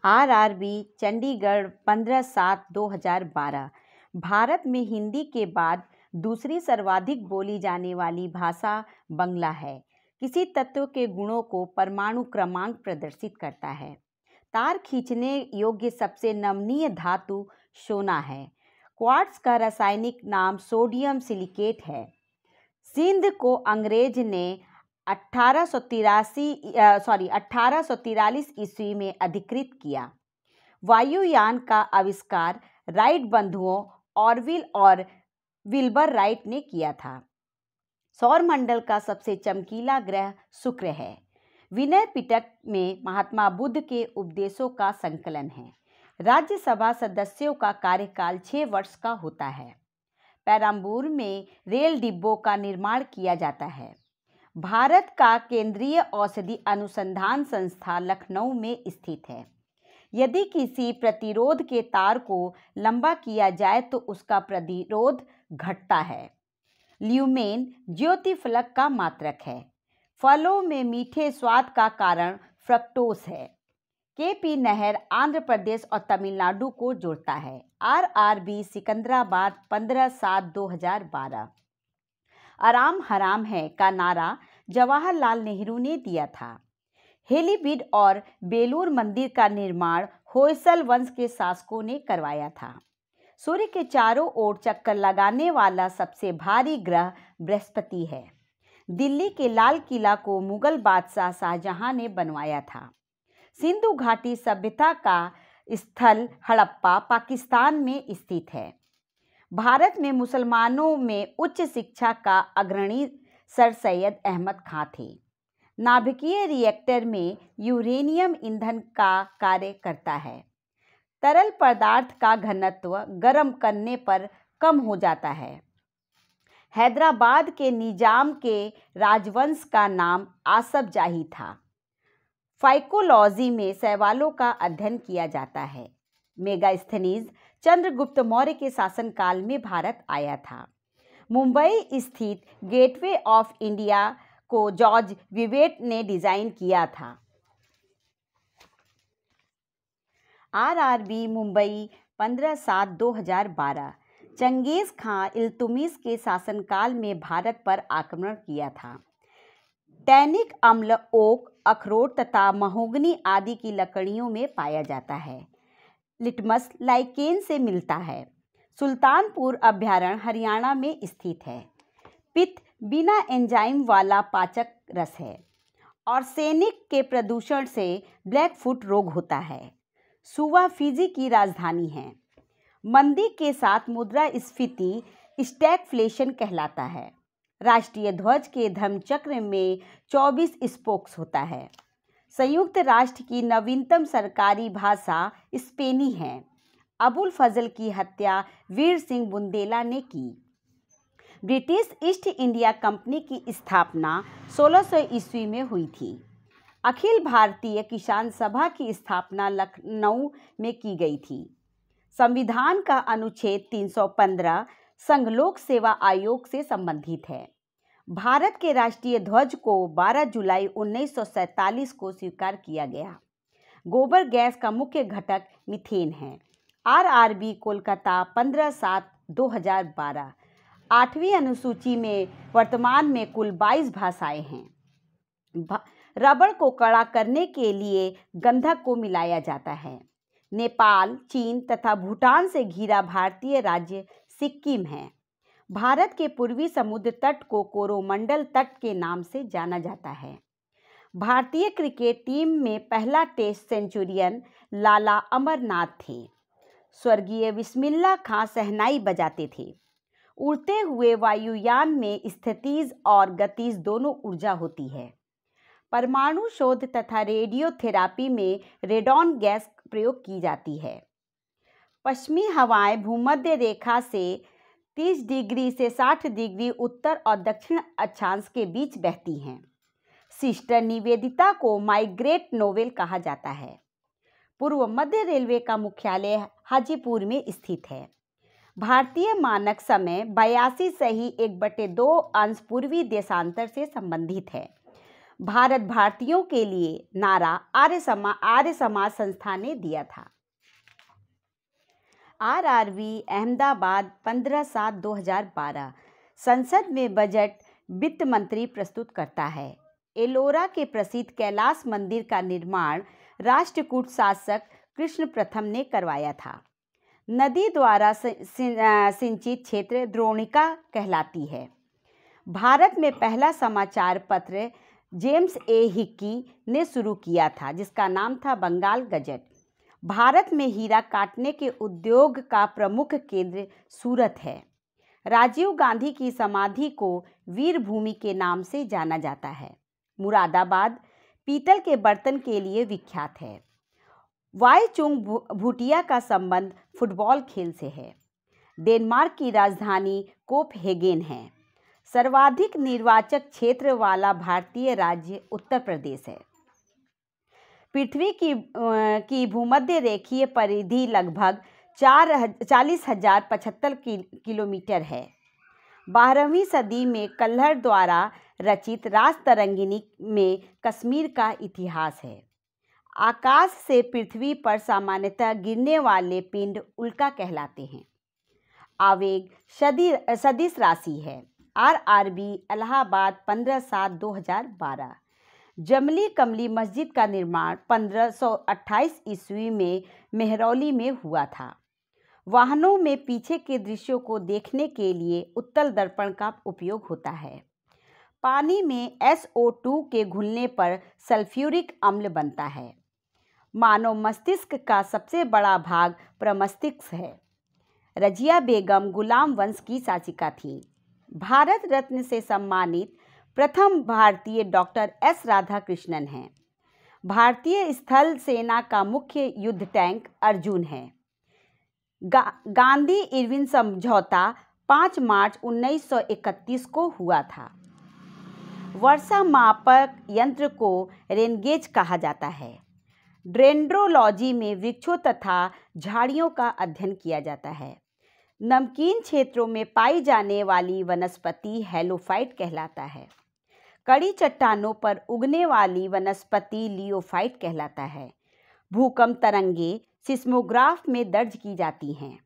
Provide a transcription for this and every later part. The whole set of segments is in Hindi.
आरआरबी चंडीगढ़ 15/7/2012 भारत में हिंदी के बाद दूसरी सर्वाधिक बोली जाने वाली भाषा बंगला है। किसी तत्व के गुणों को परमाणु क्रमांक प्रदर्शित करता है। तार खींचने योग्य सबसे नमनीय धातु सोना है। क्वार्ट्ज का रासायनिक नाम सोडियम सिलिकेट है। सिंध को अंग्रेज ने 1843 ईस्वी में अधिकृत किया। वायुयान का आविष्कार राइट बंधुओं ऑरविल और विल्बर राइट ने किया था। सौरमंडल का सबसे चमकीला ग्रह शुक्र है। विनय पिटक में महात्मा बुद्ध के उपदेशों का संकलन है। राज्यसभा सदस्यों का कार्यकाल 6 वर्ष का होता है। पेरम्बूर में रेल डिब्बों का निर्माण किया जाता है। भारत का केंद्रीय औषधि अनुसंधान संस्था लखनऊ में स्थित है। यदि किसी प्रतिरोध के तार को लंबा किया जाए तो उसका प्रतिरोध घटता है। ल्यूमेन ज्योति फलक का मात्रक है। फलों में मीठे स्वाद का कारण फ्रक्टोस है। केपी नहर आंध्र प्रदेश और तमिलनाडु को जोड़ता है। आरआरबी सिकंदराबाद 15/7/2012 आराम हराम है का नारा जवाहरलाल नेहरू ने दिया था। हेलीबीड और बेलूर मंदिर का निर्माण होयसल वंश के शासकों ने करवाया था। सूर्य के चारों ओर चक्कर लगाने वाला सबसे भारी ग्रह बृहस्पति है। दिल्ली के लाल किला को मुगल बादशाह शाहजहां ने बनवाया था। सिंधु घाटी सभ्यता का स्थल हड़प्पा पाकिस्तान में स्थित है। भारत में मुसलमानों में उच्च शिक्षा का अग्रणी सर सैयद अहमद खां थे। नाभिकीय रिएक्टर में यूरेनियम ईंधन का कार्य करता है। तरल पदार्थ का घनत्व गर्म करने पर कम हो जाता है। हैदराबाद के निजाम के राजवंश का नाम आसफ जाही था। फाइकोलॉजी में शैवालों का अध्ययन किया जाता है। मेगास्थनीज चंद्रगुप्त मौर्य के शासनकाल में भारत आया था। मुंबई स्थित गेटवे ऑफ इंडिया को जॉर्ज विवेट ने डिजाइन किया था। आरआरबी मुंबई 15/7/2012 चंगेज खां इल्तुतमिश के शासनकाल में भारत पर आक्रमण किया था। टैनिक अम्ल ओक, अखरोट तथा महोगनी आदि की लकड़ियों में पाया जाता है। लिटमस लाइकेन से मिलता है। सुल्तानपुर अभयारण्य हरियाणा में स्थित है। पित्त बिना एंजाइम वाला पाचक रस है। आर्सेनिक के प्रदूषण से ब्लैक फुट रोग होता है। सुवा फिजी की राजधानी है। मंदी के साथ मुद्रास्फीति स्टैगफ्लेशन कहलाता है। राष्ट्रीय ध्वज के धर्मचक्र में 24 स्पोक्स होता है। संयुक्त राष्ट्र की नवीनतम सरकारी भाषा स्पेनी है। अबुल फजल की हत्या वीर सिंह बुंदेला ने की। ब्रिटिश ईस्ट इंडिया कंपनी की स्थापना 1600 ईस्वी में हुई थी। अखिल भारतीय किसान सभा की स्थापना लखनऊ में की गई थी। संविधान का अनुच्छेद 315 संघ लोक सेवा आयोग से संबंधित है। भारत के राष्ट्रीय ध्वज को 12 जुलाई 1947 को स्वीकार किया गया। गोबर गैस का मुख्य घटक मीथेन है। आरआरबी कोलकाता 15/7/2012 8वीं अनुसूची में वर्तमान में कुल 22 भाषाएं हैं। रबड़ को कड़ा करने के लिए गंधक को मिलाया जाता है। नेपाल, चीन तथा भूटान से घिरा भारतीय राज्य सिक्किम है। भारत के पूर्वी समुद्र तट को कोरोमंडल तट के नाम से जाना जाता है। भारतीय क्रिकेट टीम में पहला टेस्ट सेंचुरियन लाला अमरनाथ थे। स्वर्गीय बिस्मिल्लाह खां शहनाई बजाते थे। उड़ते हुए वायुयान में स्थितिज और गतिज दोनों ऊर्जा होती है। परमाणु शोध तथा रेडियोथेरापी में रेडॉन गैस प्रयोग की जाती है। पश्चिमी हवाएं भूमध्य रेखा से 30 डिग्री से 60 डिग्री उत्तर और दक्षिण अक्षांश के बीच बहती हैं। सिस्टर निवेदिता को माइग्रेट नोवेल कहा जाता है। पूर्व मध्य रेलवे का मुख्यालय हाजीपुर में स्थित है। भारतीय मानक समय 82 सही 1/2 अंश पूर्वी देशांतर से संबंधित है। भारत भारतीयों के लिए नारा आर्य समाज संस्था ने दिया था। आरआरबी अहमदाबाद 15/7/2012 संसद में बजट वित्त मंत्री प्रस्तुत करता है। एलोरा के प्रसिद्ध कैलाश मंदिर का निर्माण राष्ट्रकूट शासक कृष्ण प्रथम ने करवाया था। नदी द्वारा सिंचित क्षेत्र द्रोणिका कहलाती है। भारत में पहला समाचार पत्र जेम्स ए हिक्की ने शुरू किया था, जिसका नाम था बंगाल गजट। भारत में हीरा काटने के उद्योग का प्रमुख केंद्र सूरत है। राजीव गांधी की समाधि को वीर भूमि के नाम से जाना जाता है। मुरादाबाद पीतल के बर्तन के लिए विख्यात है। वाईचुंग भूटिया का संबंध फुटबॉल खेल से है। डेनमार्क की राजधानी कोपहेगेन है। सर्वाधिक निर्वाचक क्षेत्र वाला भारतीय राज्य उत्तर प्रदेश है। पृथ्वी की भूमध्य रेखीय परिधि लगभग 40,075 किलोमीटर है। 12वीं सदी में कल्हड़ द्वारा रचित राजतरंगिणी में कश्मीर का इतिहास है। आकाश से पृथ्वी पर सामान्यतः गिरने वाले पिंड उल्का कहलाते हैं। आवेग सदिश राशि है। आरआरबी इलाहाबाद 15/7/2012 जमली कमली मस्जिद का निर्माण 1528 ईस्वी में मेहरौली में हुआ था। वाहनों में पीछे के दृश्यों को देखने के लिए उत्तल दर्पण का उपयोग होता है। पानी में SO2 के घुलने पर सल्फ्यूरिक अम्ल बनता है। मानव मस्तिष्क का सबसे बड़ा भाग प्रमस्तिष्क है। रजिया बेगम गुलाम वंश की शासिका थी। भारत रत्न से सम्मानित प्रथम भारतीय डॉक्टर S राधाकृष्णन हैं। भारतीय स्थल सेना का मुख्य युद्ध टैंक अर्जुन है। गांधी इरविन समझौता 5 मार्च 1931 को हुआ था। वर्षा मापक यंत्र को रेनगेज कहा जाता है। डेंड्रोलॉजी में वृक्षों तथा झाड़ियों का अध्ययन किया जाता है। नमकीन क्षेत्रों में पाई जाने वाली वनस्पति हेलोफाइट कहलाता है। कड़ी चट्टानों पर उगने वाली वनस्पति लियोफाइट कहलाता है। भूकंप तरंगे सिस्मोग्राफ में दर्ज की जाती हैं।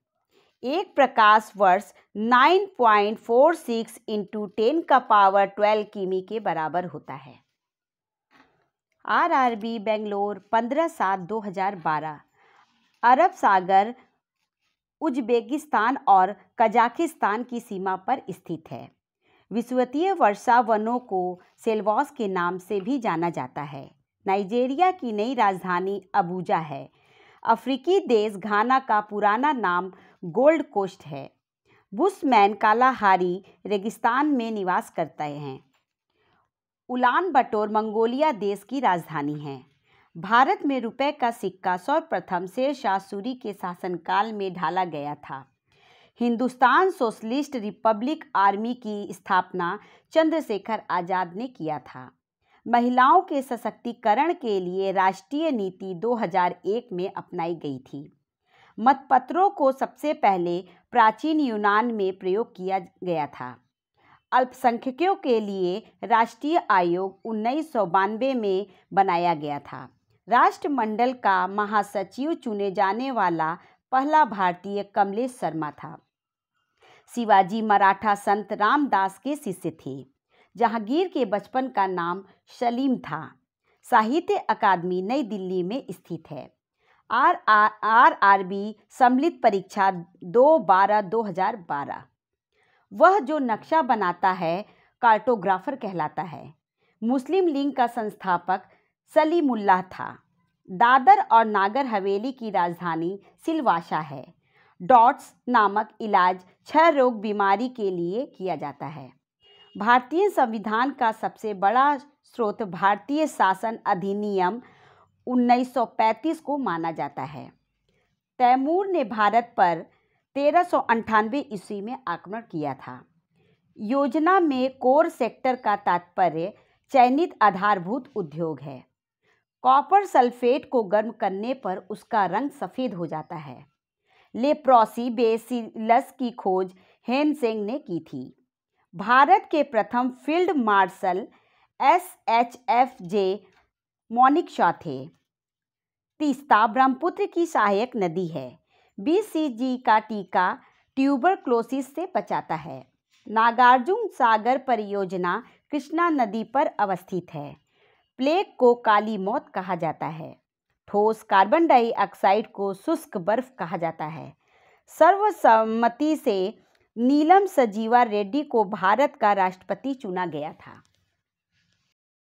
एक प्रकाश वर्ष 9.46 × 10⁻12 किमी के बराबर होता है। आरआरबी बेंगलोर 15/7/2012 अरब सागर उज्बेकिस्तान और कजाकिस्तान की सीमा पर स्थित है। विषुवतीय वर्षा वनों को सेल्वॉस के नाम से भी जाना जाता है। नाइजीरिया की नई राजधानी अबूजा है। अफ्रीकी देश घाना का पुराना नाम गोल्ड कोस्ट है। बुशमैन कालाहारी रेगिस्तान में निवास करते हैं। उलान बटोर मंगोलिया देश की राजधानी है। भारत में रुपए का सिक्का सर्वप्रथम शेरशाह सूरी के शासनकाल में ढाला गया था। हिंदुस्तान सोशलिस्ट रिपब्लिक आर्मी की स्थापना चंद्रशेखर आज़ाद ने किया था। महिलाओं के सशक्तिकरण के लिए राष्ट्रीय नीति 2001 में अपनाई गई थी। मतपत्रों को सबसे पहले प्राचीन यूनान में प्रयोग किया गया था। अल्पसंख्यकों के लिए राष्ट्रीय आयोग 1992 में बनाया गया था। राष्ट्रमंडल का महासचिव चुने जाने वाला पहला भारतीय कमलेश शर्मा था। शिवाजी मराठा संत रामदास के शिष्य थे। जहांगीर के बचपन का नाम सलीम था। साहित्य अकादमी नई दिल्ली में स्थित है। आरआरबी सम्मिलित परीक्षा 2/12/2012 वह जो नक्शा बनाता है कार्टोग्राफर कहलाता है। मुस्लिम लीग का संस्थापक सलीमुल्लाह था। दादर और नागर हवेली की राजधानी सिलवासा है। डॉट्स नामक इलाज क्षय रोग बीमारी के लिए किया जाता है। भारतीय संविधान का सबसे बड़ा स्रोत भारतीय शासन अधिनियम 1935 को माना जाता है। तैमूर ने भारत पर 1398 ईस्वी में आक्रमण किया था। योजना में कोर सेक्टर का तात्पर्य चयनित आधारभूत उद्योग है। कॉपर सल्फेट को गर्म करने पर उसका रंग सफ़ेद हो जाता है। लेप्रोसी बेसिलस की खोज हेनसेंग ने की थी। भारत के प्रथम फील्ड मार्शल SHFJ मोनिकशॉ थे। तीस्ता ब्रह्मपुत्र की सहायक नदी है। BCG का टीका ट्यूबरक्लोसिस से बचाता है। नागार्जुन सागर परियोजना कृष्णा नदी पर अवस्थित है। प्लेग को काली मौत कहा जाता है। ठोस कार्बन डाइऑक्साइड को शुष्क बर्फ कहा जाता है। सर्वसम्मति से नीलम संजीवा रेड्डी को भारत का राष्ट्रपति चुना गया था।